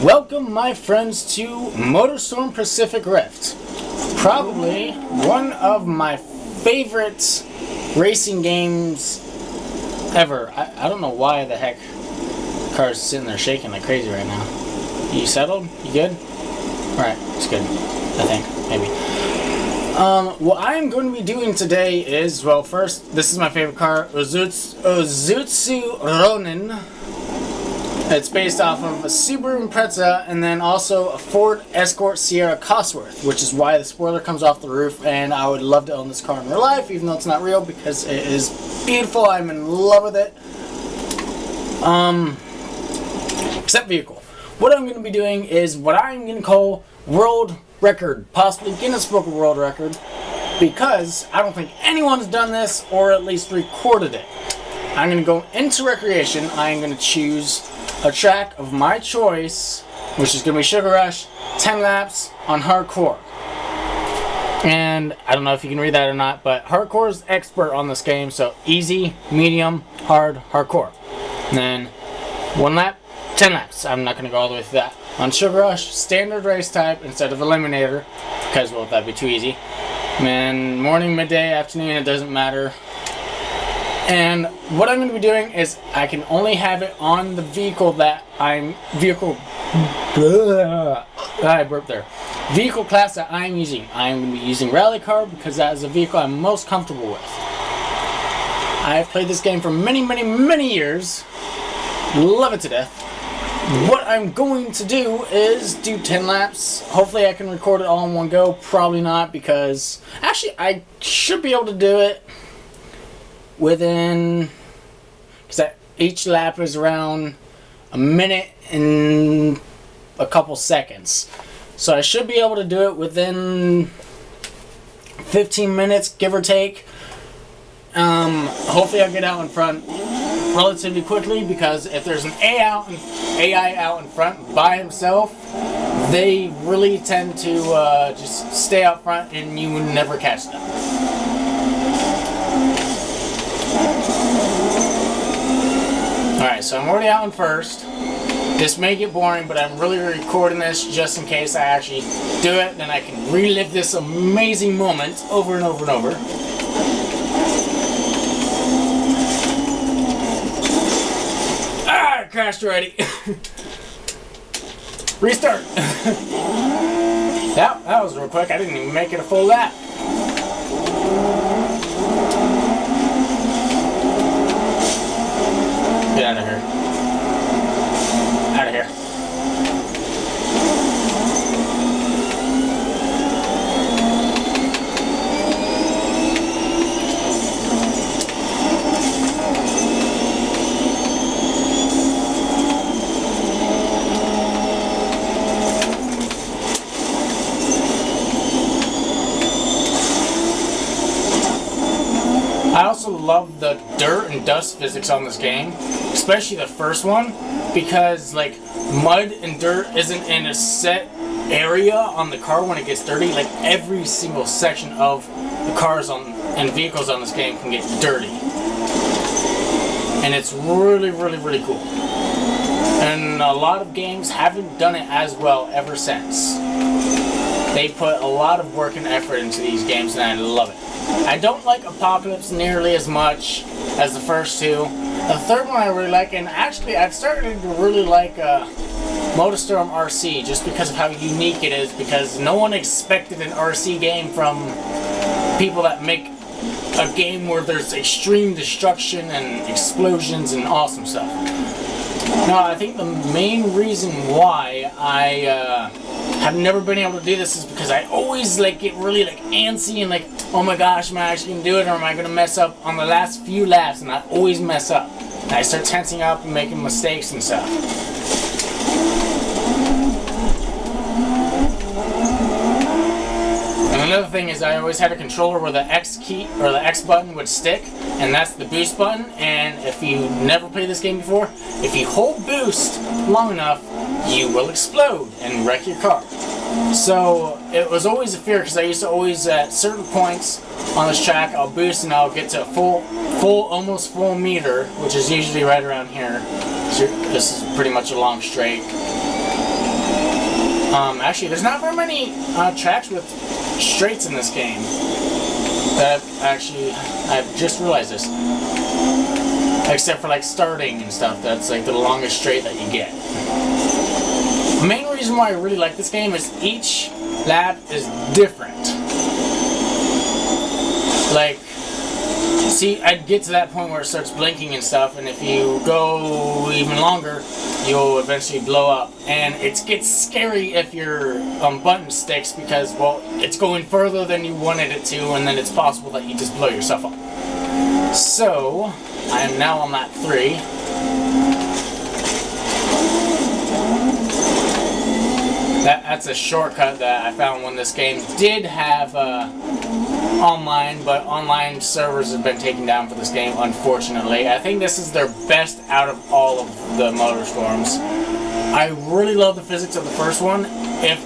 Welcome, my friends, to MotorStorm Pacific Rift. Probably one of my favorite racing games ever. I don't know why the heck car's sitting there shaking like crazy right now. You settled? You good? Alright, it's good. I think. Maybe. What I'm going to be doing today is, well, first, this is my favorite car, Isuzu Ronin. It's based off of a Subaru Impreza and then also a Ford Escort Sierra Cosworth, which is why the spoiler comes off the roof, and I would love to own this car in real life, even though it's not real, because it is beautiful. I'm in love with it. Except vehicle. What I'm going to be doing is what I'm going to call world record, possibly Guinness Book of World Record, because I don't think anyone's done this or at least recorded it. I'm going to go into recreation. I'm going to choose a track of my choice, which is going to be Sugar Rush, 10 laps on hardcore. And I don't know if you can read that or not, but hardcore is expert on this game, so easy, medium, hard, hardcore. And then 1 lap, 10 laps. I'm not going to go all the way through that. On Sugar Rush, standard race type instead of Eliminator, because, well, that'd be too easy. And morning, midday, afternoon, it doesn't matter. And what I'm going to be doing is I can only have it on the vehicle that I burped there. Vehicle class that I'm using. I'm going to be using Rally Car because that is the vehicle I'm most comfortable with. I've played this game for many years. Love it to death. What I'm going to do is do 10 laps. Hopefully I can record it all in one go. Probably not, because actually I should be able to do it within, because each lap is around a minute and a couple seconds, so I should be able to do it within 15 minutes, give or take. Hopefully I'll get out in front relatively quickly, because if there's an AI out in front by himself, they really tend to just stay out front and you would never catch them. Alright, so I'm already out in first. This may get boring, but I'm really recording this just in case I actually do it. Then I can relive this amazing moment over and over and over. Ah, I crashed already. Restart. That was real quick. I didn't even make it a full lap. Get out of here. Out of here. I also love the dirt and dust physics on this game, especially the first one, because like mud and dirt isn't in a set area on the car when it gets dirty. Like every single section of the cars and vehicles on this game can get dirty, and it's really cool. And a lot of games haven't done it as well ever since. They put a lot of work and effort into these games, and I love it. I don't like Apocalypse nearly as much as the first two. The third one I really like, and actually I've started to really like MotorStorm RC just because of how unique it is, because no one expected an RC game from people that make a game where there's extreme destruction and explosions and awesome stuff. Now, I think the main reason why I have never been able to do this is because I always like get really like antsy and like, oh my gosh, am I actually going to do it, or am I going to mess up on the last few laps? And I always mess up. And I start tensing up and making mistakes and stuff. And another thing is I always had a controller where the X key or the X button would stick, and that's the boost button. And if you never played this game before, if you hold boost long enough, you will explode and wreck your car. So it was always a fear, because I used to always, at certain points on this track, I'll boost and I'll get to a almost full meter, which is usually right around here. So this is pretty much a long straight. Actually, there's not very many tracks with straights in this game. I've just realized this. Except for like starting and stuff, that's like the longest straight that you get. The main reason why I really like this game is each lap is different. Like, see, I'd get to that point where it starts blinking and stuff, and if you go even longer, you'll eventually blow up. And it gets scary if your button sticks because, well, it's going further than you wanted it to, and then it's possible that you just blow yourself up. So, I am now on lap 3. That's a shortcut that I found when this game did have online, but online servers have been taken down for this game, unfortunately. I think this is their best out of all of the MotorStorms. I really love the physics of the first one. If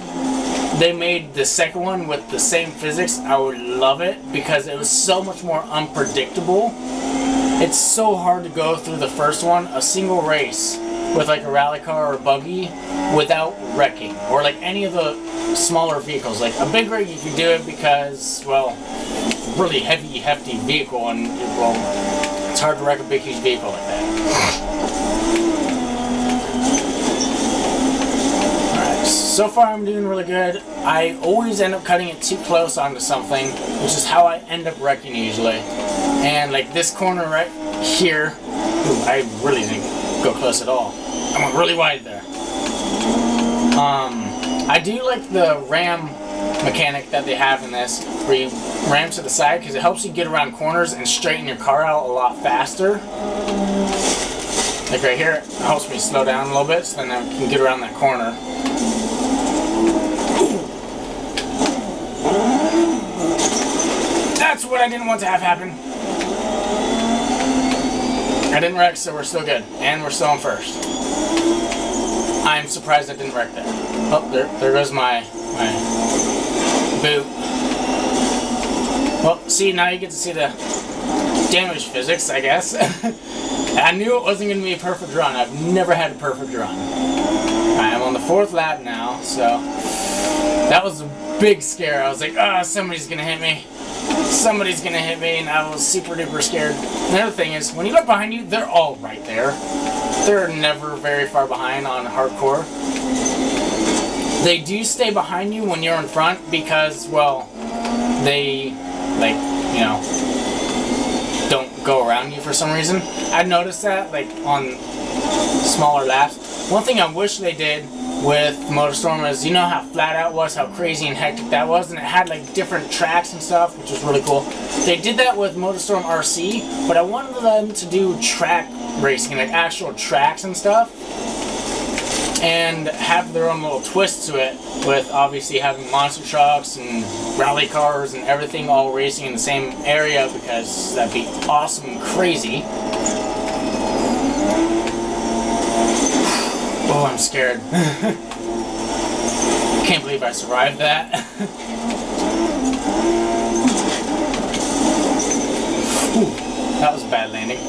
they made the second one with the same physics, I would love it because it was so much more unpredictable. It's so hard to go through the first one, a single race, with like a rally car or a buggy without wrecking, or like any of the smaller vehicles. Like a big rig you can do it because, well, really heavy, hefty vehicle, and well, it's hard to wreck a big, huge vehicle like that. Alright, so far I'm doing really good. I always end up cutting it too close onto something, which is how I end up wrecking usually. And like this corner right here, ooh, I really didn't go close at all. I went really wide there. I do like the ram mechanic that they have in this, where you ram to the side, because it helps you get around corners and straighten your car out a lot faster. Like right here, it helps me slow down a little bit, so then I can get around that corner. That's what I didn't want to have happen. I didn't wreck, so we're still good. And we're still in first. I'm surprised I didn't wreck there. Oh, there goes my boot. Well, see, now you get to see the damage physics, I guess. I knew it wasn't going to be a perfect run. I've never had a perfect run. I'm on the 4th lap now, so that was a big scare. I was like, ah, somebody's going to hit me. Somebody's gonna hit me, and I was super duper scared. Another thing is, when you look behind you, they're all right there. They're never very far behind on hardcore. They do stay behind you when you're in front because, well, they, like, you know, don't go around you for some reason. I've noticed that, like, on smaller laps. One thing I wish they did with MotorStorm is, you know how flat out was, how crazy and hectic that was, and it had like different tracks and stuff, which was really cool. They did that with MotorStorm RC, but I wanted them to do track racing, like actual tracks and stuff, and have their own little twist to it, with obviously having monster trucks and rally cars and everything all racing in the same area, because that'd be awesome and crazy. Oh, I'm scared. Can't believe I survived that. Ooh, that was a bad landing.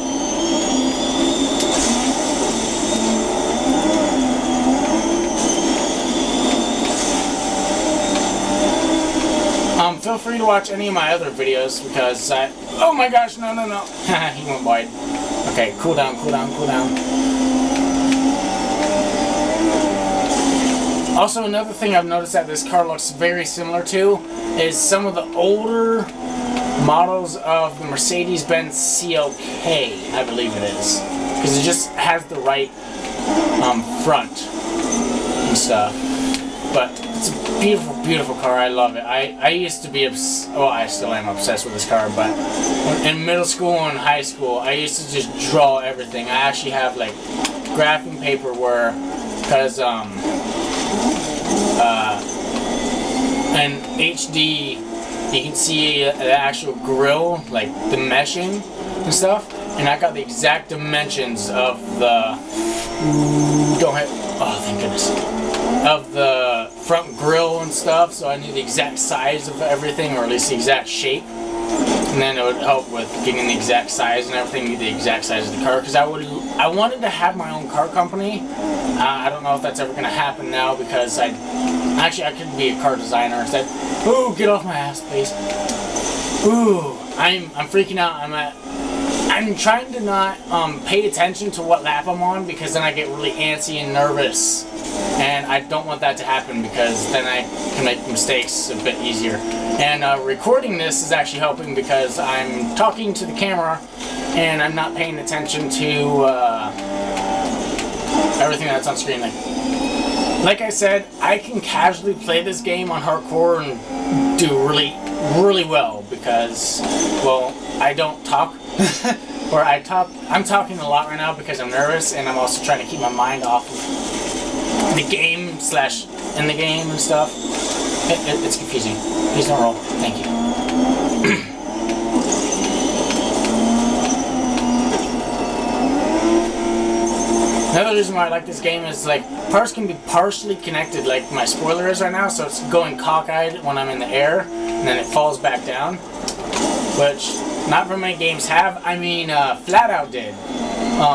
Feel free to watch any of my other videos because oh my gosh, no. He went wide. Okay, cool down. Also, another thing I've noticed that this car looks very similar to is some of the older models of the Mercedes-Benz CLK, I believe it is. Because it just has the right front and stuff. But it's a beautiful, beautiful car. I love it. I used to be well, I still am obsessed with this car, but in middle school and high school, I used to just draw everything. I actually have like graphing paper where, because in HD, you can see the actual grill, like the meshing and stuff, and I got the exact dimensions of the, don't hit, oh thank goodness, of the front grill and stuff, so I knew the exact size of everything, or at least the exact shape, and then it would help with getting the exact size and everything, the exact size of the car, because I wanted to have my own car company. I don't know if that's ever going to happen now, because I Actually, I could be a car designer instead. Ooh, get off my ass, please. Ooh, I'm freaking out. I'm trying to not pay attention to what lap I'm on, because then I get really antsy and nervous, and I don't want that to happen, because then I can make mistakes a bit easier. And recording this is actually helping, because I'm talking to the camera and I'm not paying attention to everything that's on screen. Like I said, I can casually play this game on hardcore and do really well, because, well, I don't talk. Or I'm talking a lot right now because I'm nervous, and I'm also trying to keep my mind off of the game / in the game and stuff. It's confusing. Please don't roll. Thank you. Another reason why I like this game is, like, parts can be partially connected, like my spoiler is right now, so it's going cockeyed when I'm in the air, and then it falls back down, which not very many games have. I mean, Flat Out did.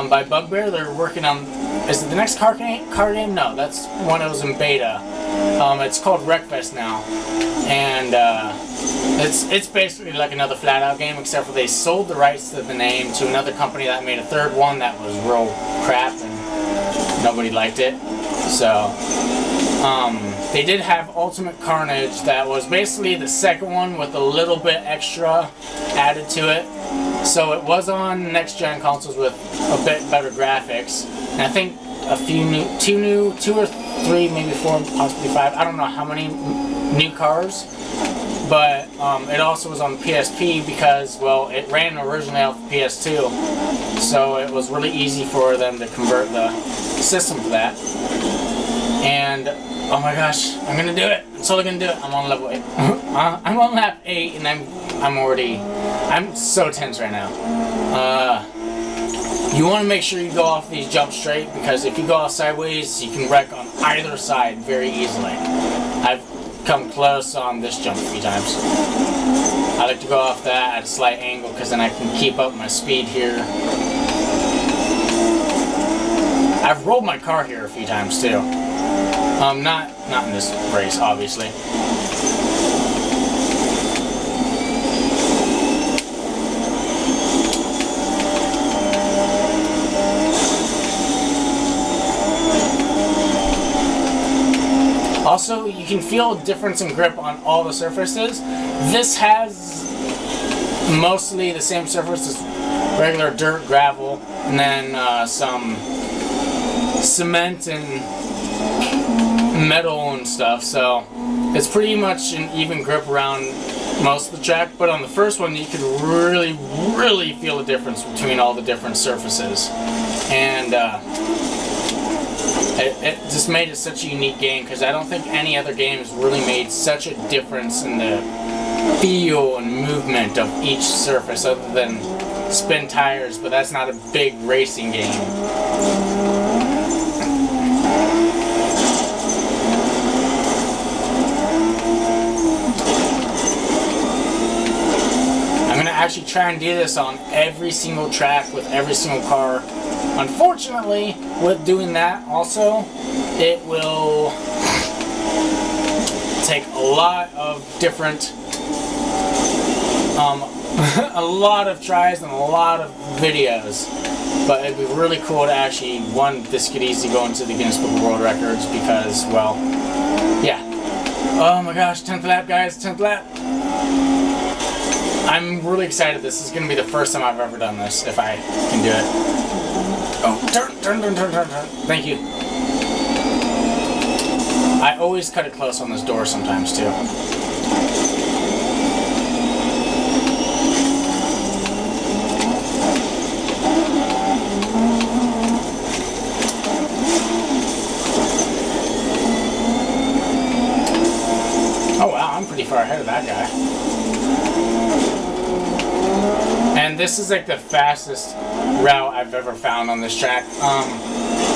By Bugbear, they're working on... Is it the next car game? No, that's one that was in beta. It's called Wreckfest now. And it's basically like another Flat Out game, except for they sold the rights to the name to another company that made a third one that was real crap and nobody liked it. So, they did have Ultimate Carnage, that was basically the second one with a little bit extra added to it. So it was on next-gen consoles with a bit better graphics. And I think a few two or three, maybe 4, possibly 5. I don't know how many new cars. But it also was on PSP because, well, it ran originally off PS2. So it was really easy for them to convert the system to that. And oh my gosh, I'm gonna do it. I'm totally gonna do it. I'm on level 8. I'm on lap 8, and I'm so tense right now. You want to make sure you go off these jumps straight, because if you go off sideways, you can wreck on either side very easily. I've come close on this jump a few times. I like to go off that at a slight angle, because then I can keep up my speed here. I've rolled my car here a few times too. Not in this race, obviously. Also, you can feel a difference in grip on all the surfaces. This has mostly the same surface as regular dirt, gravel, and then some cement and metal and stuff, so it's pretty much an even grip around most of the track. But on the first one, you could really feel the difference between all the different surfaces, and it just made it such a unique game, because I don't think any other game has really made such a difference in the feel and movement of each surface, other than Spin Tires, but that's not a big racing game. Actually try and do this on every single track with every single car. Unfortunately, with doing that also, it will take a lot of different a lot of tries and a lot of videos, but it'd be really cool to actually, one, this could easily go into the Guinness Book of World Records, because, well, yeah. Oh my gosh, 10th lap, guys, 10th lap. I'm really excited. This is going to be the first time I've ever done this, if I can do it. Oh, turn. Thank you. I always cut it close on this door sometimes, too. Oh wow, I'm pretty far ahead of that guy. And this is like the fastest route I've ever found on this track.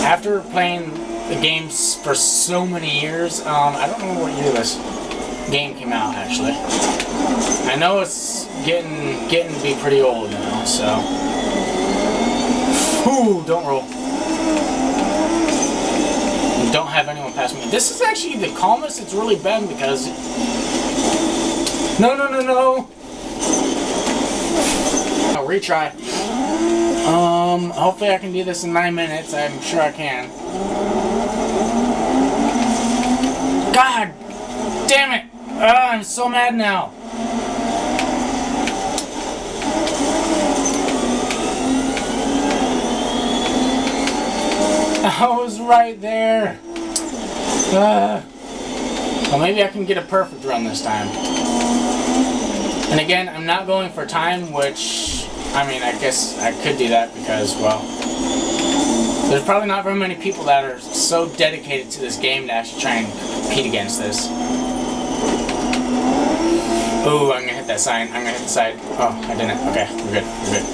After playing the games for so many years, I don't know what year this game came out actually. I know it's getting to be pretty old now, so. Ooh, don't roll. don't have anyone pass me. This is actually the calmest it's really been because... No, no, no, no! I'll retry. Hopefully I can do this in 9 minutes. I'm sure I can. God damn it! I'm so mad now. I was right there. Well, maybe I can get a perfect run this time. And again, I'm not going for time, which, I mean, I guess I could do that because, well, there's probably not very many people that are so dedicated to this game to actually try and compete against this. Ooh, I'm gonna hit that sign. I'm gonna hit the side. Oh, I didn't. Okay, we're good. We're good.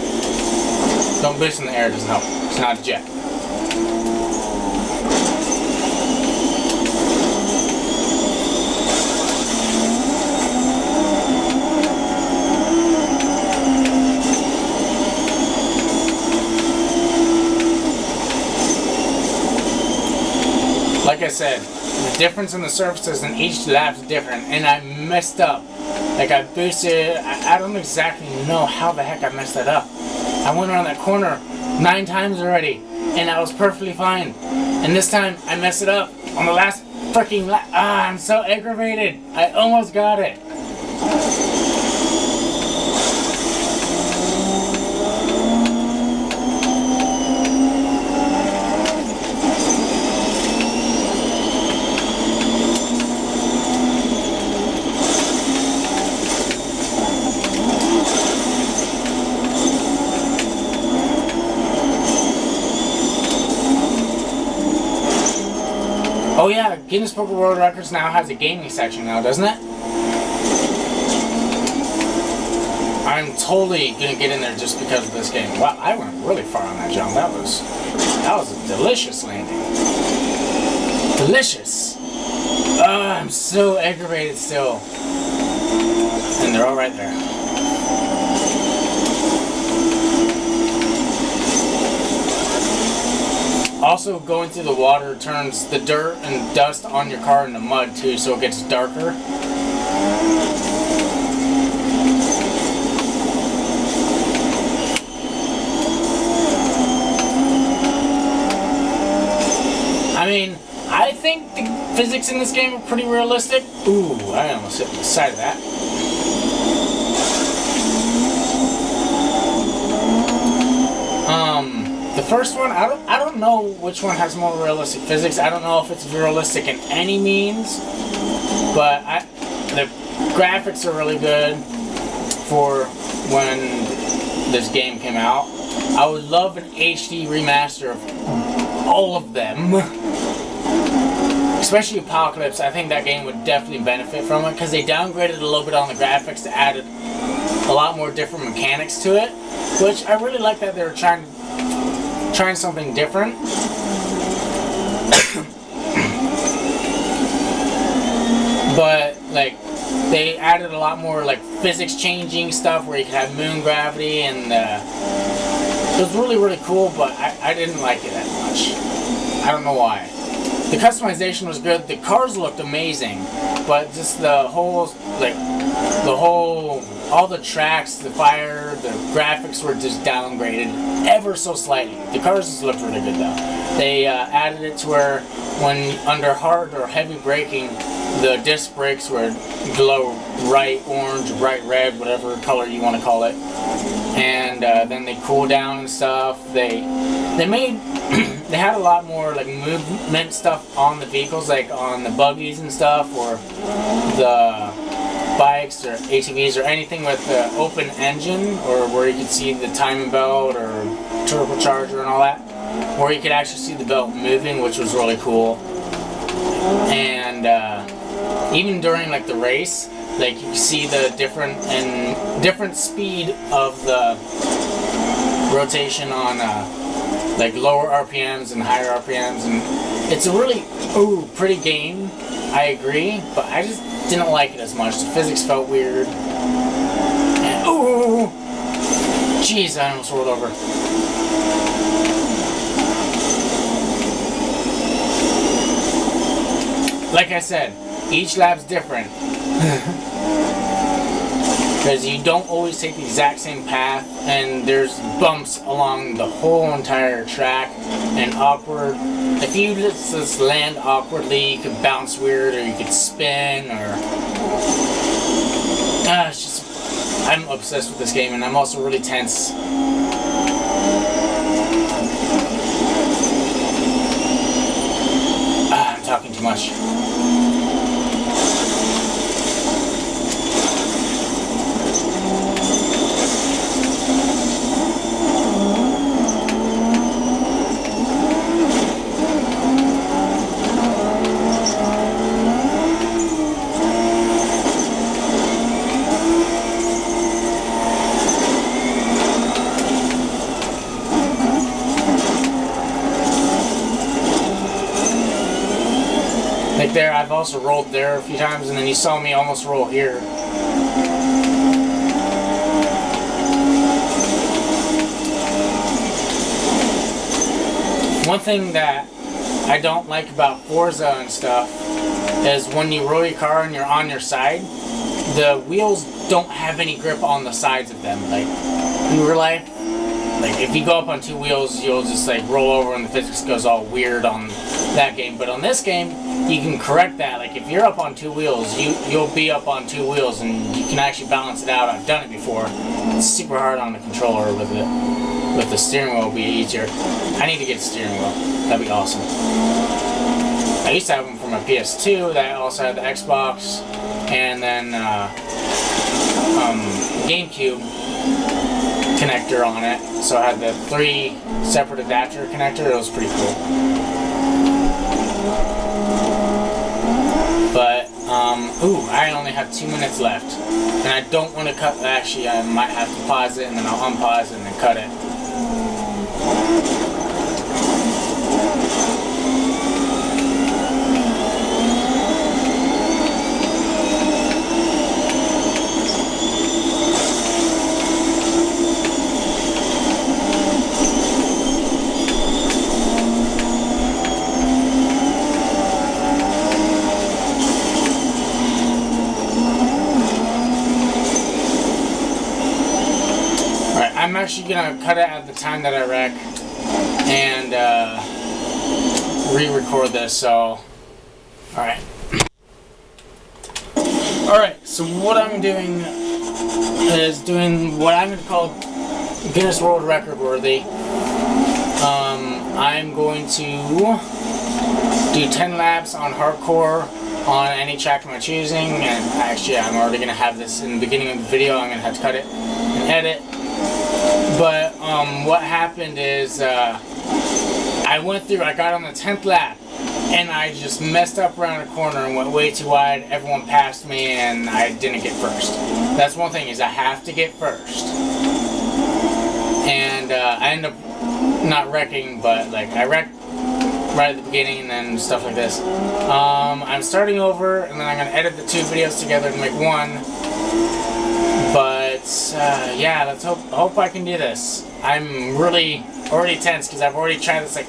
Don't boost in the air, it doesn't help. It's not a jet. Like I said, the difference in the surfaces in each lap is different, and I messed up. Like I boosted, I don't exactly know how the heck I messed that up. I went around that corner 9 times already, and I was perfectly fine. And this time, I messed it up on the last freaking lap. Ah, I'm so aggravated. I almost got it. Oh yeah, Guinness Book of World Records now has a gaming section now, doesn't it? I'm totally gonna get in there just because of this game. Wow, I went really far on that jump. That was a delicious landing. Delicious. I'm so aggravated still. And they're all right there. Also, going through the water turns the dirt and dust on your car into mud too, so it gets darker. I mean, I think the physics in this game are pretty realistic. Ooh, I almost hit the side of that. The first one, I don't know which one has more realistic physics. I don't know if it's realistic in any means, but the graphics are really good for when this game came out. I would love an HD remaster of all of them, especially Apocalypse. I think that game would definitely benefit from it because they downgraded a little bit on the graphics to add a lot more different mechanics to it, which I really like that they're trying something different. But like they added a lot more like physics changing stuff where you could have moon gravity, and it was really cool, but I didn't like it that much. I don't know why. The customization was good, the cars looked amazing, but just all the tracks, the fire, the graphics were just downgraded ever so slightly. The cars just looked really good though. They added it to where when under hard or heavy braking, the disc brakes would glow bright orange, bright red, whatever color you want to call it. And then they cool down and stuff. They had a lot more like movement stuff on the vehicles, like on the buggies and stuff, or the bikes or ATVs or anything with the open engine, or where you could see the timing belt or turbocharger and all that, where you could actually see the belt moving, which was really cool. And even during like the race, like you can see the different speed of the rotation on like lower RPMs and higher RPMs, and it's a really pretty game. I agree, but I just didn't like it as much. The physics felt weird. And, jeez, I almost rolled over. like I said, each lap's different. Because you don't always take the exact same path, and there's bumps along the whole entire track, and awkward. If you just land awkwardly, you could bounce weird, or you could spin, or... it's just... I'm obsessed with this game, and I'm also really tense. I'm talking too much. Like there, I've also rolled there a few times, and then you saw me almost roll here. One thing that I don't like about Forza and stuff is when you roll your car and you're on your side, the wheels don't have any grip on the sides of them. Like in real life, like if you go up on two wheels, you'll just like roll over and the physics goes all weird on that game. But on this game, you can correct that. Like if you're up on two wheels, you'll be up on two wheels, and you can actually balance it out. I've done it before. It's super hard on the controller with it. With the steering wheel, it'll be easier. I need to get a steering wheel. That'd be awesome. I used to have them for my PS2. That also had the Xbox, and then GameCube connector on it. So I had the 3 separate adapter connector. It was pretty cool. But, ooh, I only have 2 minutes left. And I don't want to cut, actually I might have to pause it, and then I'll unpause it and then cut it. I'm actually gonna cut it at the time that I wreck and re-record this, so alright. Alright, so what I'm doing is doing what I'm gonna call Guinness World Record worthy. I'm going to do 10 laps on hardcore on any track I'm choosing, and actually I'm already gonna have this in the beginning of the video. I'm gonna have to cut it and edit. But what happened is I got on the 10th lap and I just messed up around a corner and went way too wide. Everyone passed me and I didn't get first. That's one thing, is I have to get first. And I ended up not wrecking, but like I wrecked right at the beginning and then stuff like this. I'm starting over, and then I'm going to edit the 2 videos together to make one. But yeah, let's hope I can do this. I'm really already tense because I've already tried this like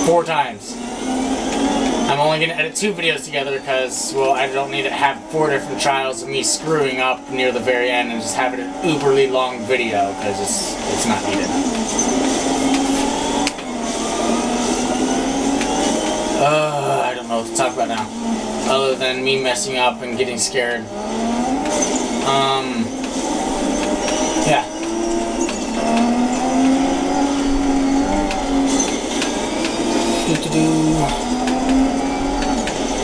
4 times. I'm only going to edit 2 videos together because, well, I don't need to have 4 different trials of me screwing up near the very end and just have it an uberly long video because it's not needed. I don't know what to talk about now, other than me messing up and getting scared. Yeah.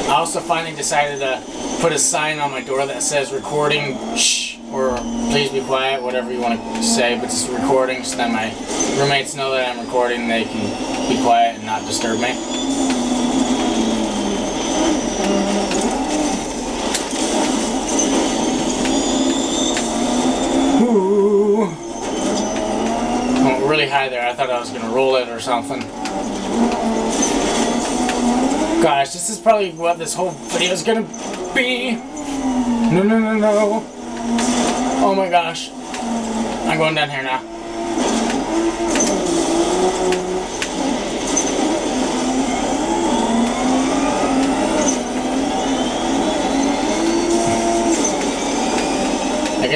I also finally decided to put a sign on my door that says recording, shh, or please be quiet, whatever you want to say, but it's recording so that my roommates know that I'm recording, they can be quiet and not disturb me. Ooh. Went really high there. I thought I was going to roll it or something. Gosh, this is probably what this whole video is going to be. No, no, no, no. Oh my gosh. I'm going down here now.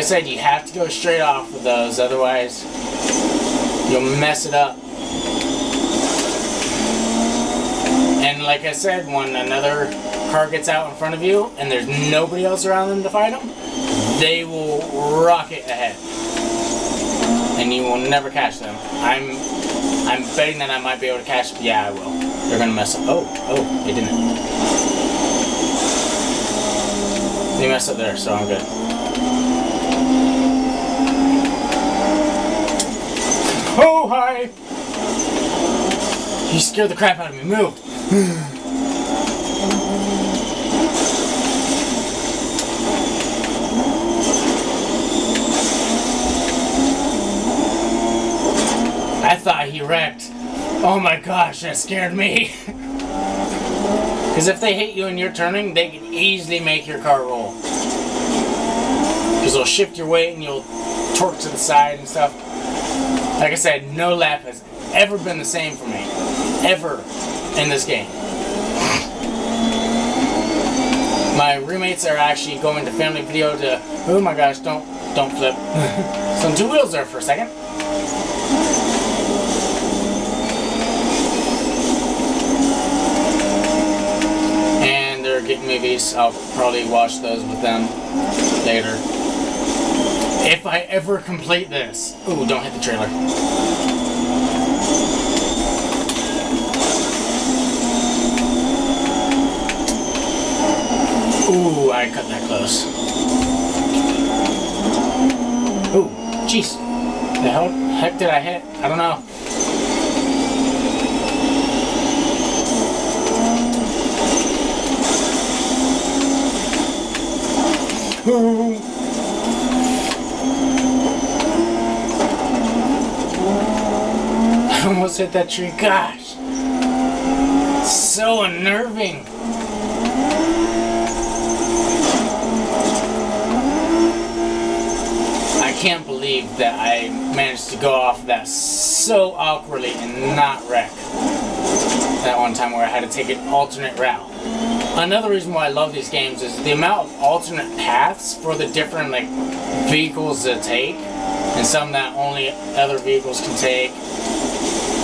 said, you have to go straight off with those, otherwise you'll mess it up. And like I said, when another car gets out in front of you and there's nobody else around them to fight them, they will rocket ahead. And you will never catch them. I'm betting that I might be able to catch them. Yeah, I will. They're gonna mess up. Oh, they didn't. They messed up there, so I'm good. Oh, hi! You scared the crap out of me. Move! I thought he wrecked. Oh my gosh, that scared me. Because if they hit you and you're turning, they can easily make your car roll. Because they'll shift your weight and you'll torque to the side and stuff. Like I said, no lap has ever been the same for me. Ever in this game. My roommates are actually going to family video to... Oh my gosh, don't flip. Some two wheels there for a second. And they're getting movies. I'll probably watch those with them later. If I ever complete this. Ooh, don't hit the trailer. Ooh, I cut that close. Ooh, jeez. The heck did I hit? I don't know. Ooh. I almost hit that tree. Gosh. So unnerving. I can't believe that I managed to go off that so awkwardly and not wreck. That one time where I had to take an alternate route. Another reason why I love these games is the amount of alternate paths for the different vehicles to take, and some that only other vehicles can take,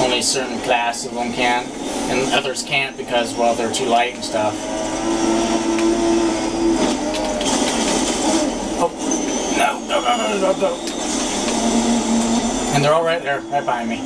only a certain class of them can, and others can't because, well, they're too light and stuff. Go. And they're all right there, right behind me.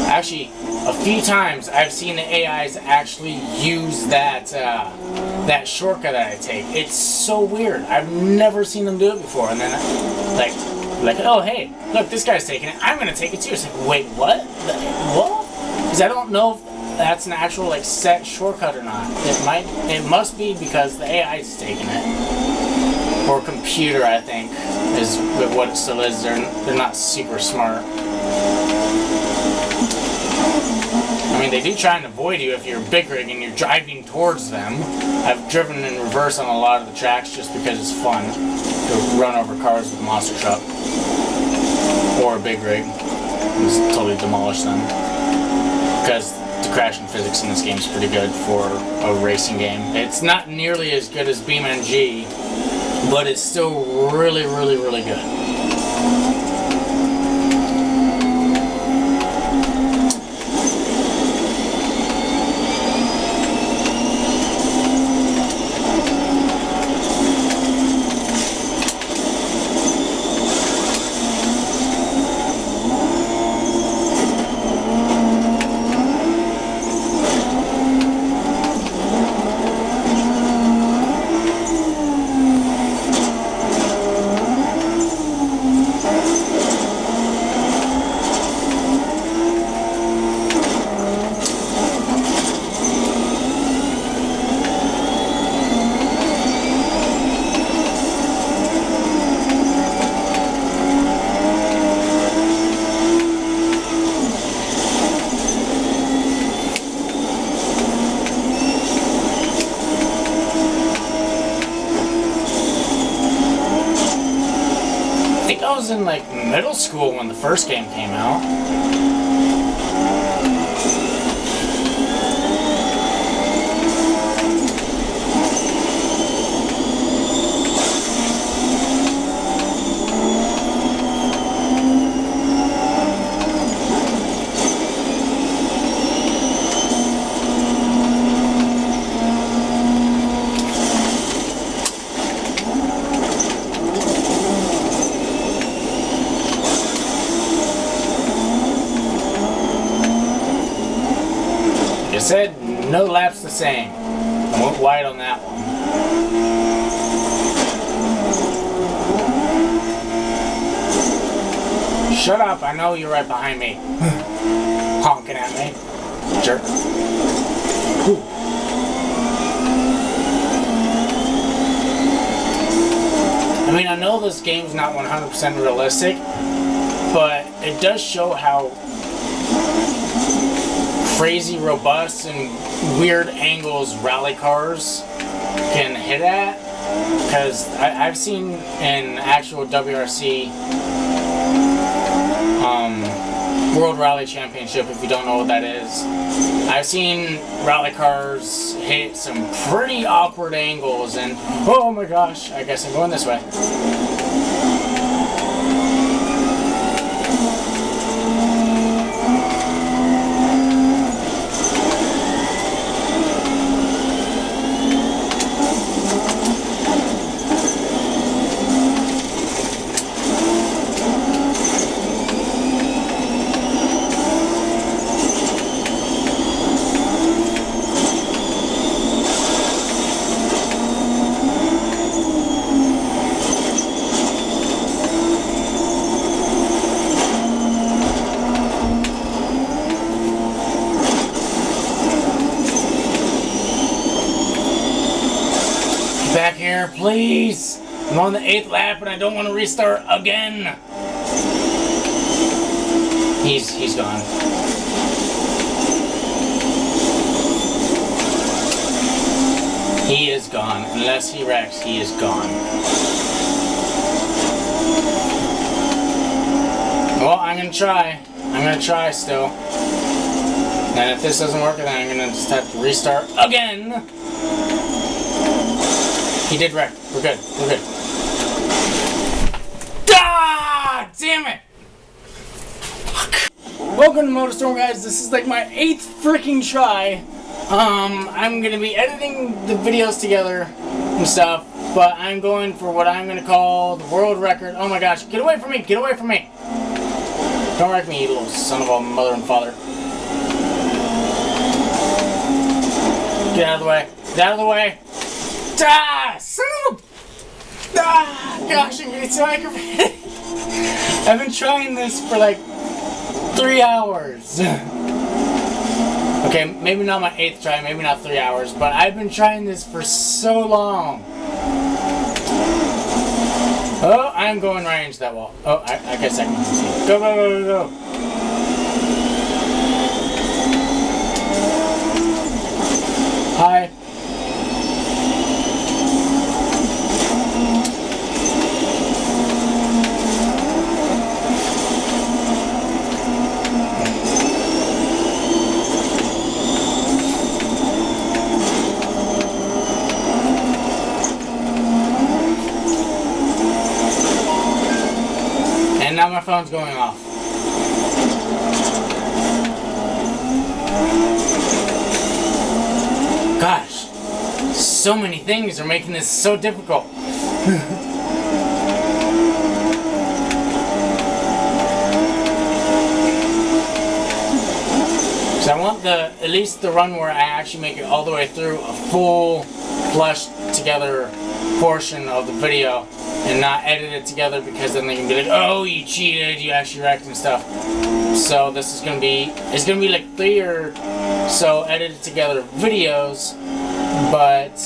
Actually, a few times I've seen the AIs actually use that that shortcut that I take. It's so weird. I've never seen them do it before. And then, like, oh hey, look, this guy's taking it. I'm gonna take it too. It's like, wait, what? What? Because I don't know if that's an actual set shortcut or not. It must be because the AI is taking it, or computer, I think, is what it still is. They're not super smart. I mean, they do try and avoid you if you're big rig and you're driving towards them. I've driven in reverse on a lot of the tracks just because it's fun to run over cars with a monster truck or a big rig and just totally demolish them. Because the crashing physics in this game is pretty good for a racing game. It's not nearly as good as BeamNG, but it's still really, really, really good. was in like middle school when the first game came out. Said no laps the same. I went wide on that one. Shut up, I know you're right behind me. Honking at me. Jerk. Ooh. I mean, I know this game's not 100% realistic, but it does show how crazy robust and weird angles rally cars can hit at, because I've seen in actual WRC World Rally Championship, if you don't know what that is, I've seen rally cars hit some pretty awkward angles, and oh my gosh, I guess I'm going this way. Back here, please! I'm on the 8th lap and I don't want to restart again! He's gone. He is gone. Unless he wrecks, he is gone. Well, I'm gonna try. I'm gonna try still. And if this doesn't work, then I'm gonna just have to restart again! He did wreck. We're good. We're good. Ah! Damn it! Fuck. Welcome to MotorStorm, guys. This is like my 8th freaking try. I'm gonna be editing the videos together and stuff, but I'm going for what I'm gonna call the world record. Oh my gosh! Get away from me! Get away from me! Don't wreck me, you little son of a mother and father. Get out of the way! Get out of the way! Ah, son of a... Ah, gosh, I'm getting so aggravated. I've been trying this for like 3 hours. Okay, maybe not my 8th try, maybe not 3 hours, but I've been trying this for so long. Oh, I'm going right into that wall. Oh, I guess I can see it. Go, go, go, go, go. Hi. And now my phone's going off. Gosh, so many things are making this so difficult. So I want at least the run where I actually make it all the way through a full flushed together portion of the video and not edit it together, because then they can be like, oh, you cheated, you actually wrecked and stuff. So this is gonna be, it's gonna be like 3 or so edited together videos, but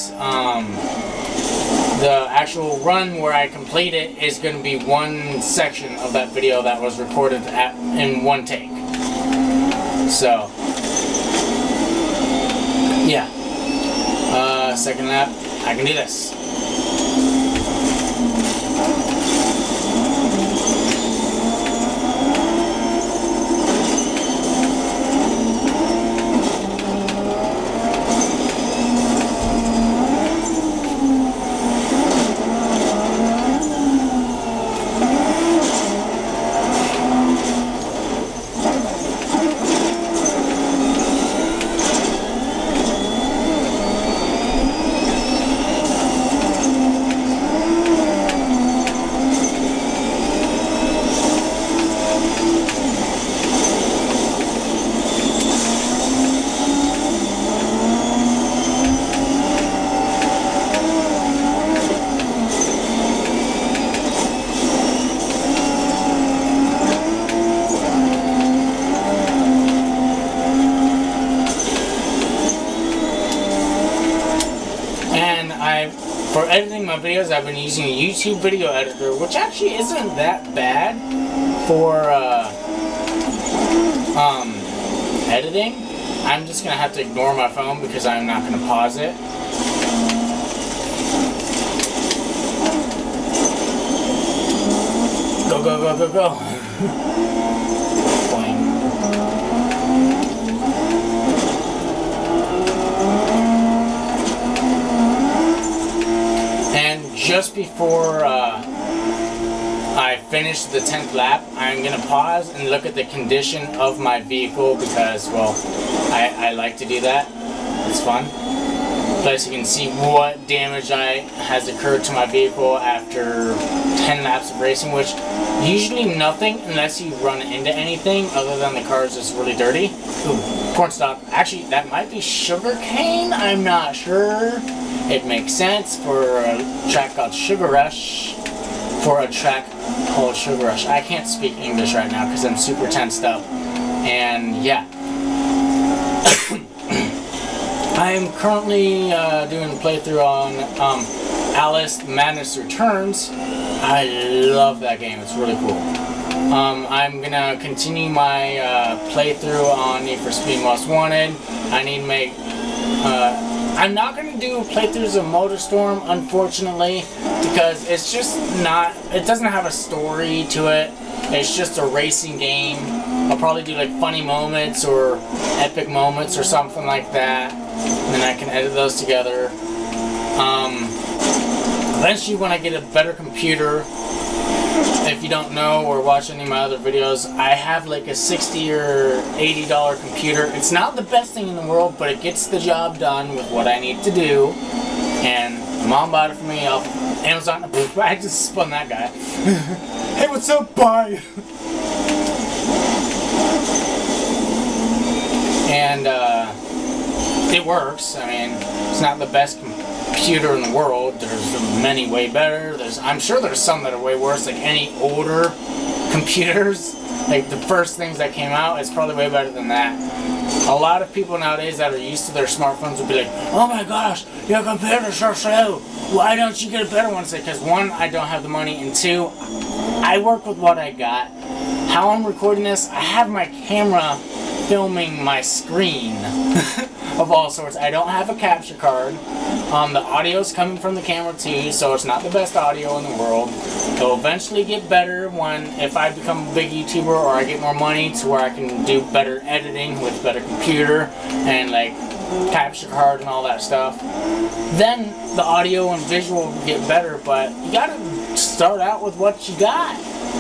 the actual run where I complete it is gonna be one section of that video that was recorded in one take. So yeah, second lap, I can do this. my videos, I've been using a YouTube video editor, which actually isn't that bad for editing. I'm just gonna have to ignore my phone because I'm not gonna pause it. Go, go, go, go, go. And just before I finish the 10th lap, I'm going to pause and look at the condition of my vehicle because, well, I like to do that. It's fun. Plus you can see what damage has occurred to my vehicle after 10 laps of racing, which usually nothing unless you run into anything other than the car is just really dirty. Ooh, corn stalk. Actually, that might be sugar cane. I'm not sure. It makes sense for a track called Sugar Rush. For a track called Sugar Rush. I can't speak English right now because I'm super tensed up. And yeah. I am currently doing a playthrough on Alice Madness Returns. I love that game. It's really cool. I'm gonna continue my playthrough on Need for Speed Most Wanted. I need to make. I'm not gonna do playthroughs of MotorStorm, unfortunately, because it's just not. It doesn't have a story to it. It's just a racing game. I'll probably do like funny moments or epic moments or something like that, and then I can edit those together. Eventually, when I get a better computer, if you don't know or watch any of my other videos, I have like a $60 or $80 computer. It's not the best thing in the world, but it gets the job done with what I need to do. And Mom bought it for me off Amazon. I just spun that guy. Hey, what's up? Bye. And it works. I mean, it's not the best computer in the world. There's many way better. I'm sure there's some that are way worse, like any older computers. Like the first things that came out, it's probably way better than that. A lot of people nowadays that are used to their smartphones will be like, oh my gosh, your computer's so slow. Why don't you get a better one? It's because one, I don't have the money, and two, I work with what I got. How I'm recording this, I have my camera filming my screen of all sorts. I don't have a capture card. The audio's coming from the camera too, so it's not the best audio in the world. It'll eventually get better if I become a big YouTuber or I get more money to where I can do better editing with better computer and like capture card and all that stuff. Then the audio and visual will get better, but you gotta start out with what you got.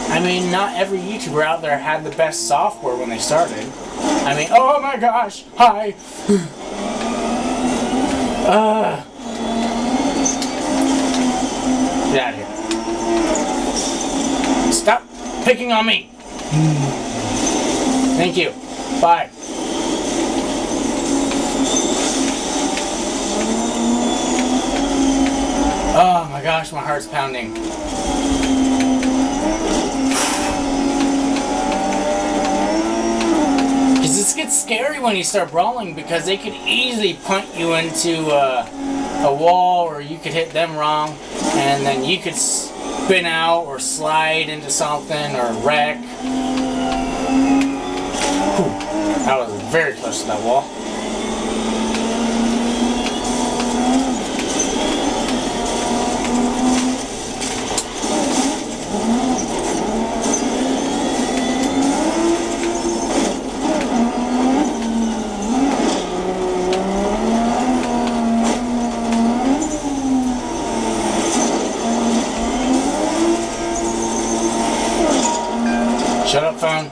I mean, not every YouTuber out there had the best software when they started. I mean, oh my gosh, hi! Get out of here. Stop picking on me! Thank you. Bye. Oh my gosh, my heart's pounding. Because this gets scary when you start brawling, because they could easily punt you into a wall, or you could hit them wrong, and then you could spin out or slide into something or wreck. Whew. I was very close to that wall. Shut up, phone.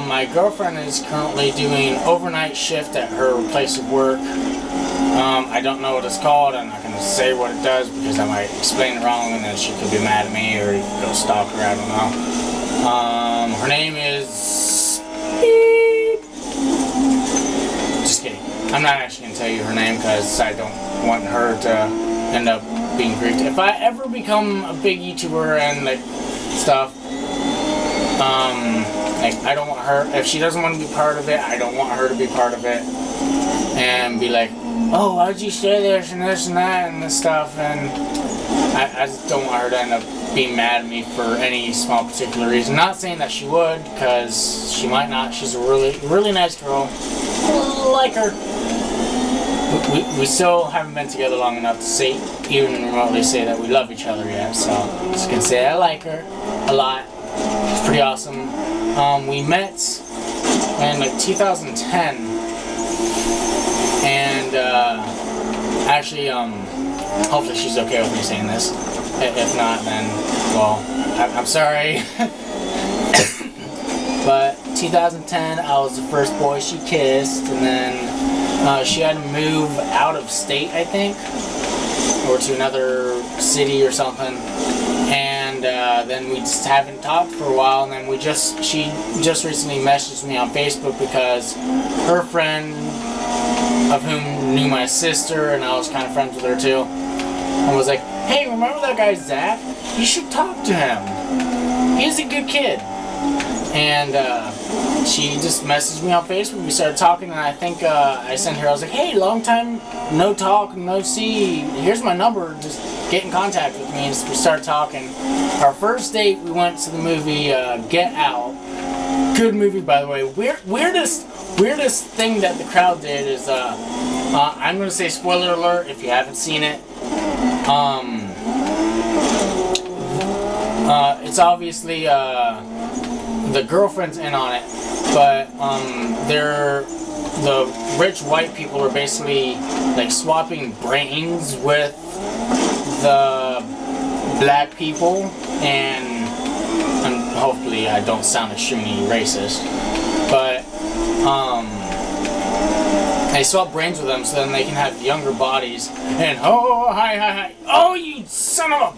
My girlfriend is currently doing overnight shift at her place of work. I don't know what it's called. I'm not going to say what it does because I might explain it wrong and then she could be mad at me or go stalk her. I don't know. Her name is... Beep. Just kidding. I'm not actually going to tell you her name because I don't want her to end up being grieved. If I ever become a big YouTuber and like stuff, Like, I don't want her, if she doesn't want to be part of it, I don't want her to be part of it. And be like, oh, why'd you say this and this and that and this stuff, and I just don't want her to end up being mad at me for any small particular reason. Not saying that she would, because she might not. She's a really nice girl. I like her. We still haven't been together long enough to say, even remotely say that we love each other yet, so I'm just gonna say I like her a lot. It's pretty awesome. We met in like 2010, and actually, hopefully she's okay with me saying this. If not, then, well, I'm sorry. But 2010, I was the first boy she kissed, and then she had to move out of state, I think, or to another city or something. And then we just haven't talked for a while, and then she just recently messaged me on Facebook because her friend, of whom knew my sister, and I was kind of friends with her too, and was like, hey, remember that guy Zach? You should talk to him. He's a good kid. And she just messaged me on Facebook. We started talking, and I think I sent her, I was like, hey, long time no talk, no see. Here's my number. Just get in contact with me. And we started talking. Our first date, we went to the movie Get Out. Good movie, by the way. Weirdest thing that the crowd did is, I'm going to say spoiler alert if you haven't seen it. It's obviously the girlfriend's in on it, but the rich white people are basically like swapping brains with the black people, and hopefully I don't sound extremely racist, but they swap brains with them so then they can have younger bodies. And oh, hi, oh, you son of a,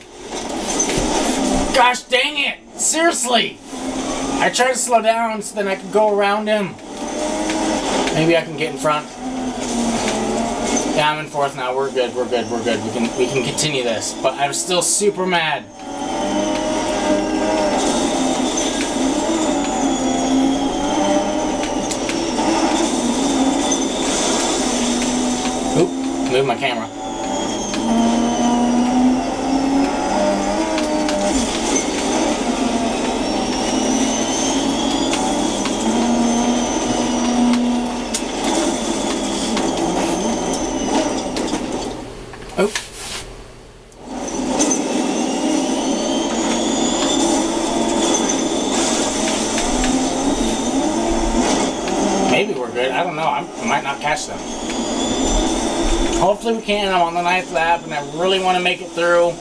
gosh dang it, seriously. I tried to slow down so then I could go around him. Maybe I can get in front. Yeah, I'm in fourth now. We're good. We can continue this. But I'm still super mad. Oop, move my camera. Oh. Maybe we're good. I don't know. I might not catch them. Hopefully we can. I'm on the 9th lap and I really want to make it through.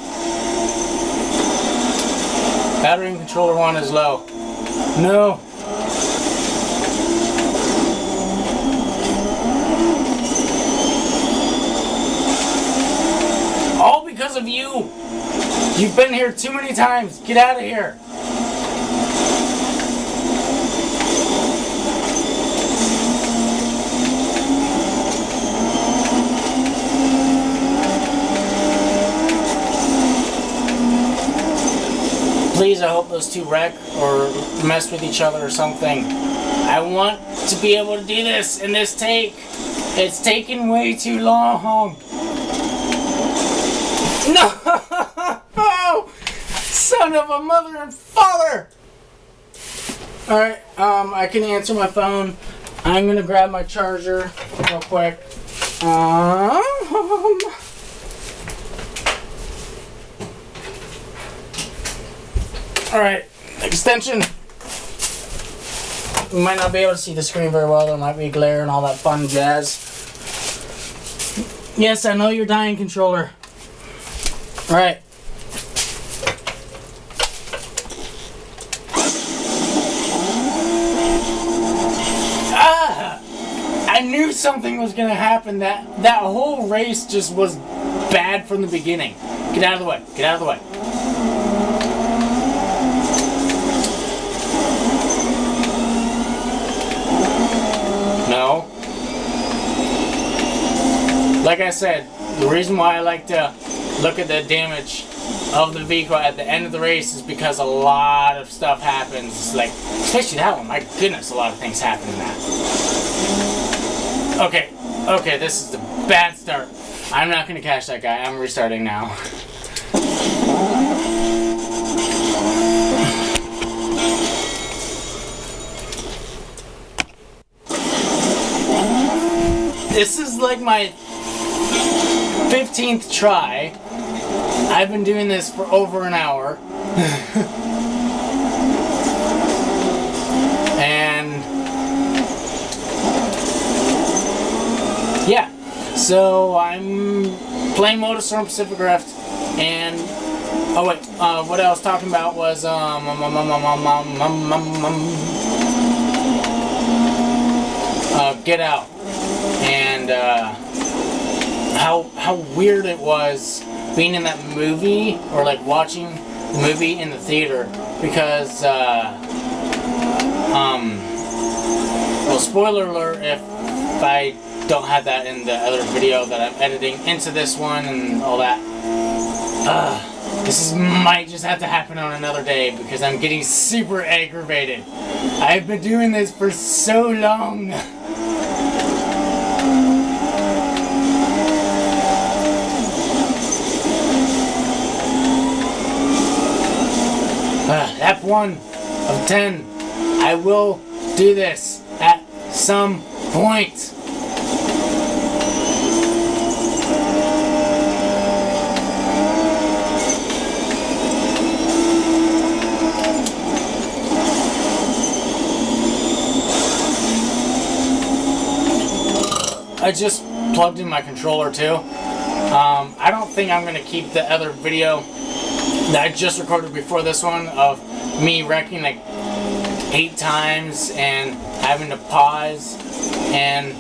Battery and controller 1 is low. No. All because of you. You've been here too many times. Get out of here. Please, I hope those two wreck or mess with each other or something. I want to be able to do this in this take. It's taking way too long. No! Son of a mother and father! Alright, I can answer my phone. I'm gonna grab my charger real quick. Alright, extension. We might not be able to see the screen very well. There might be glare and all that fun jazz. Yes, I know you're dying, controller. Alright. I knew something was gonna happen. That whole race just was bad from the beginning. Get out of the way. Get out of the way. No. Like I said, the reason why I like to look at the damage of the vehicle at the end of the race is because a lot of stuff happens. Like, especially that one. My goodness, a lot of things happen in that. Okay, this is the bad start. I'm not gonna catch that guy. I'm restarting now. This is like my 15th try. I've been doing this for over an hour. And yeah, so I'm playing MotorStorm Pacific Rift, and oh wait, what I was talking about was Get Out, and how weird it was being in that movie, or like watching the movie in the theater, because well, spoiler alert if I don't have that in the other video that I'm editing into this one and all that. This might just have to happen on another day because I'm getting super aggravated. I've been doing this for so long. App 1 of 10. I will do this at some point. I just plugged in my controller too. I don't think I'm going to keep the other video that I just recorded before this one of me wrecking like 8 times and having to pause and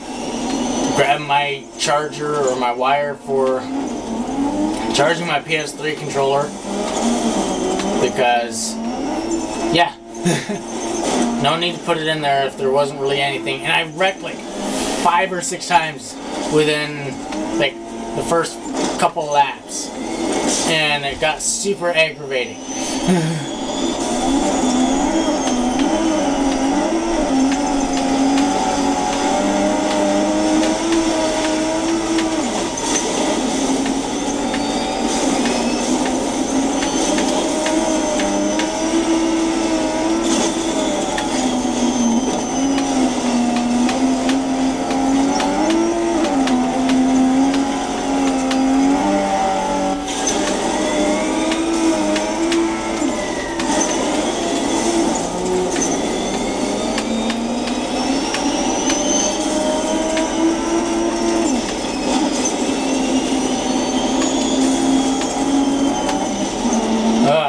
grab my charger or my wire for charging my PS3 controller, because yeah, no need to put it in there if there wasn't really anything. And I wrecked like 5 or 6 times within like the first couple laps, and it got super aggravating.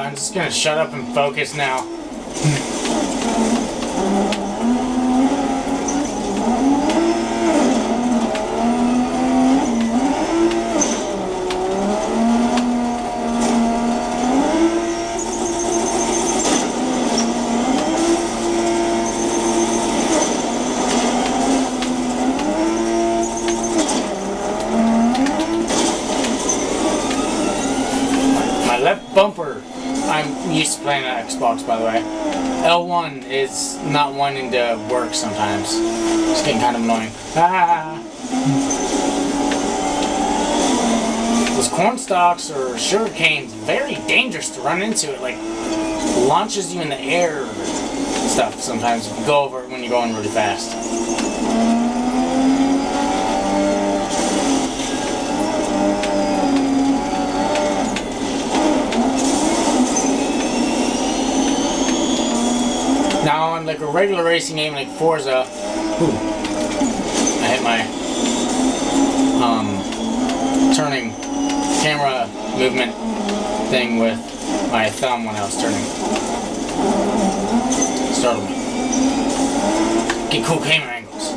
I'm gonna shut up and focus now. My left bumper. I'm used to playing on Xbox, by the way. L1 is not wanting to work sometimes. It's getting kind of annoying. Those corn stalks or sugar canes, very dangerous to run into. It like launches you in the air and stuff sometimes if you go over it when you're going really fast. Now on like a regular racing game like Forza, I hit my turning camera movement thing with my thumb when I was turning. Startled me. Get cool camera angles.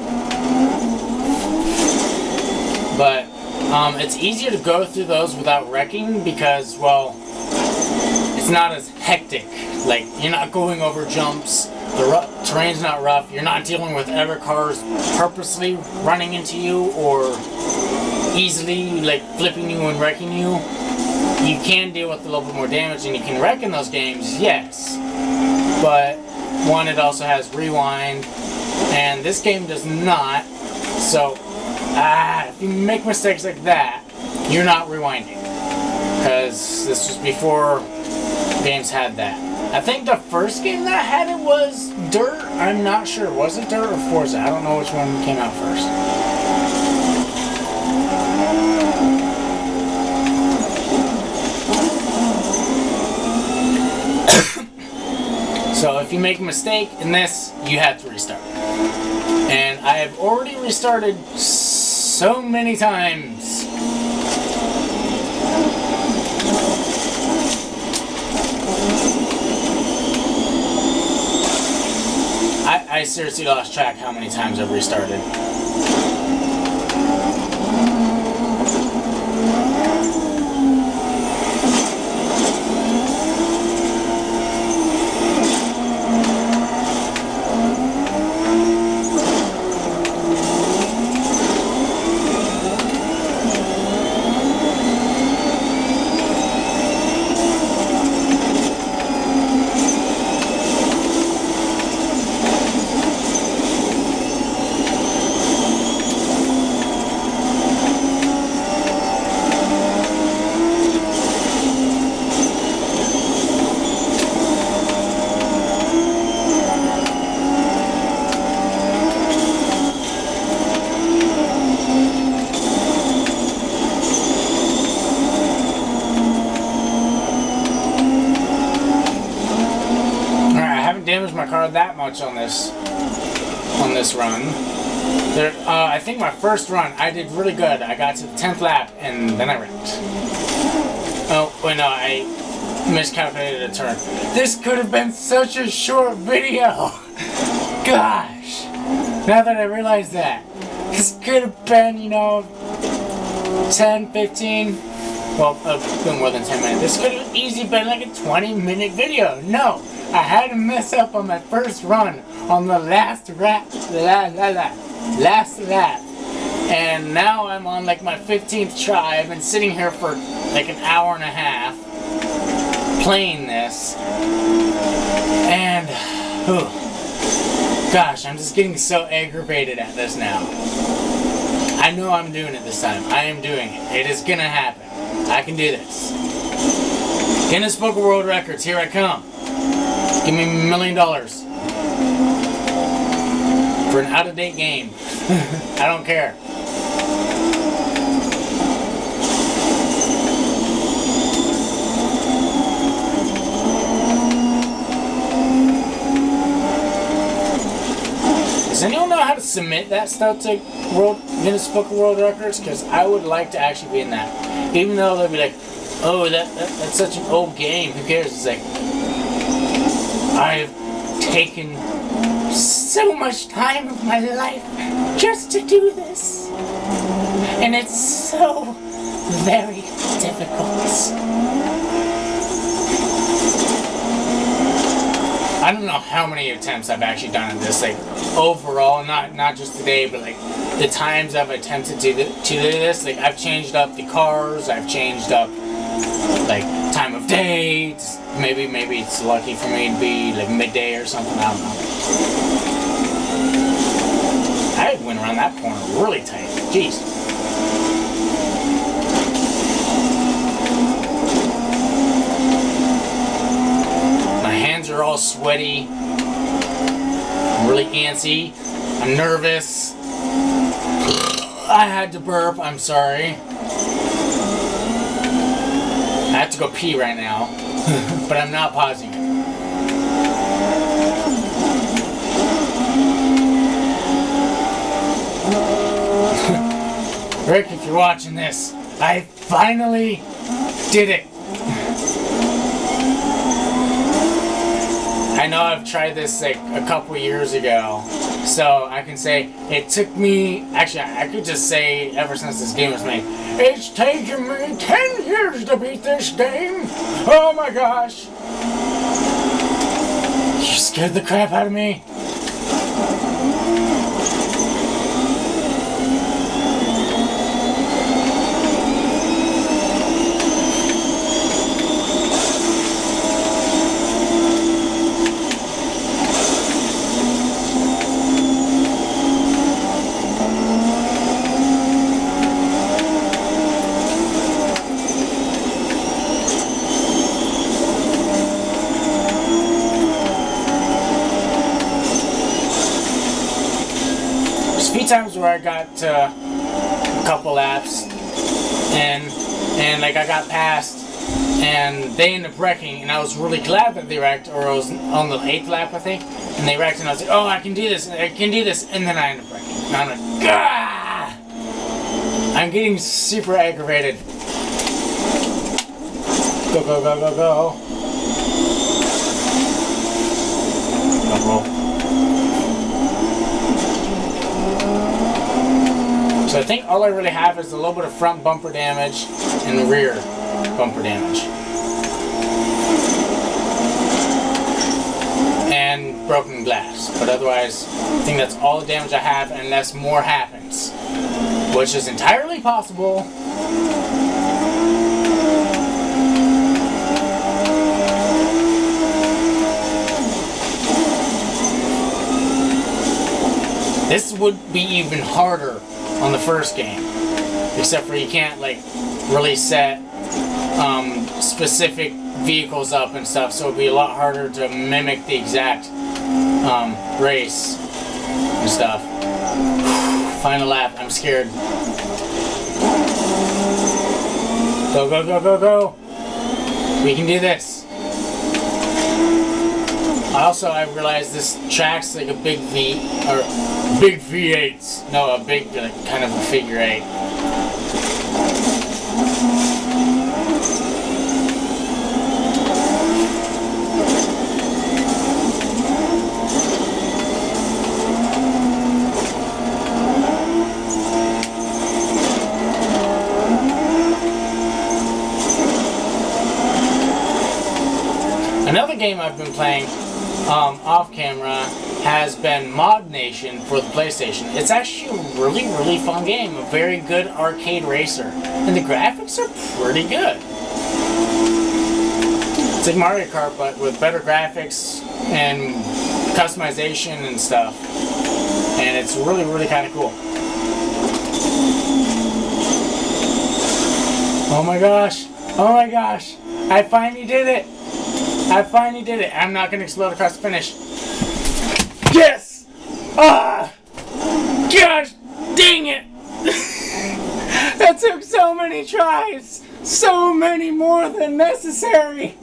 But it's easier to go through those without wrecking because, well, it's not as hectic. Like, you're not going over jumps, the terrain's not rough, you're not dealing with other cars purposely running into you or easily like flipping you and wrecking you. you can deal with a little bit more damage and you can wreck in those games, yes. But one, it also has rewind, and this game does not. So, if you make mistakes like that, you're not rewinding. Because this was before games had that. I think the first game that had it was Dirt. I'm not sure. Was it Dirt or Forza? I don't know which one came out first. So if you make a mistake in this, you have to restart. And I have already restarted so many times. I seriously lost track how many times I've restarted. Damaged my car that much on this run. I think my first run I did really good. I got to the 10th lap and then I wrecked. Oh wait, no, I miscalculated a turn. This could have been such a short video. Gosh, now that I realize that, this could have been, you know, 10, 15. Well, a bit more than 10 minutes. This could have easily been like a 20-minute video. No. I had to mess up on my first run on the last lap, and now I'm on like my 15th try. I've been sitting here for like an hour and a half playing this, and gosh, I'm just getting so aggravated at this now. I know I'm doing it this time. I am doing it. It is gonna happen. I can do this. Guinness Book of World Records, here I come. Give me $1 million for an out-of-date game. I don't care. Does anyone know how to submit that stuff to Guinness Book of World Records? Because I would like to actually be in that. Even though they'll be like, oh, that's such an old game. Who cares? It's like, I've taken so much time of my life just to do this, and it's so very difficult. I don't know how many attempts I've actually done in this, like overall, not just today, but like the times I've attempted to do this. Like I've changed up the cars, I've changed up like time of day. Maybe it's lucky for me to be like midday or something. I don't know. I went around that corner really tight. Jeez. My hands are all sweaty. I'm really antsy. I'm nervous. I had to burp. I'm sorry. I have to go pee right now, but I'm not pausing it. Rick, if you're watching this, I finally did it. I know I've tried this like a couple years ago, so I can say it took me, actually I could just say ever since this game was made, it's taken me 10 years to beat this game. Oh my gosh. You scared the crap out of me. times where I got a couple laps and like I got past and they ended up wrecking, and I was really glad that they wrecked, or I was on the 8th lap I think, and they wrecked, and I was like, oh, I can do this, and then I ended up wrecking. And I'm like, Gah! I'm getting super aggravated. Go, go, go, go, go. So I think all I really have is a little bit of front bumper damage and rear bumper damage. And broken glass. But otherwise, I think that's all the damage I have, unless more happens. Which is entirely possible. This would be even harder on the first game, except for you can't like really set specific vehicles up and stuff, so it'd be a lot harder to mimic the exact race and stuff. Final lap, I'm scared. Go, go, go, go, go! We can do this. I realized this track's like a big V, or big V8s. No, a big, like, kind of a figure 8. Another game I've been playing off camera has been Mod Nation for the PlayStation. It's actually a really, really fun game. A very good arcade racer. And the graphics are pretty good. It's like Mario Kart, but with better graphics and customization and stuff. And it's really, really kind of cool. Oh my gosh. Oh my gosh. I finally did it. I finally did it. I'm not going to explode across the finish. Yes! Ah! Gosh! Dang it! That took so many tries! So many more than necessary!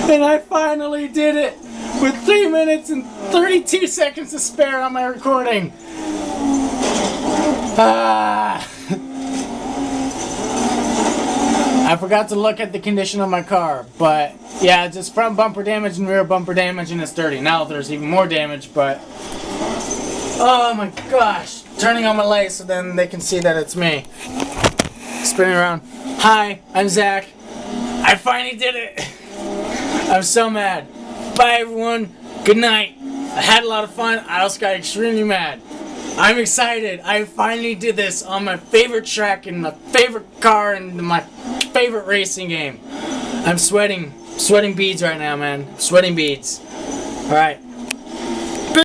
And I finally did it! With 3 minutes and 32 seconds to spare on my recording! Ah! I forgot to look at the condition of my car, but yeah, just front bumper damage and rear bumper damage, and it's dirty. Now there's even more damage, but oh my gosh, turning on my lights so then they can see that it's me. Spinning around. Hi, I'm Zach. I finally did it. I'm so mad. Bye everyone. Good night. I had a lot of fun. I also got extremely mad. I'm excited. I finally did this on my favorite track in my favorite car and my favorite racing game. I'm sweating beads right now, man. Sweating beads. Alright.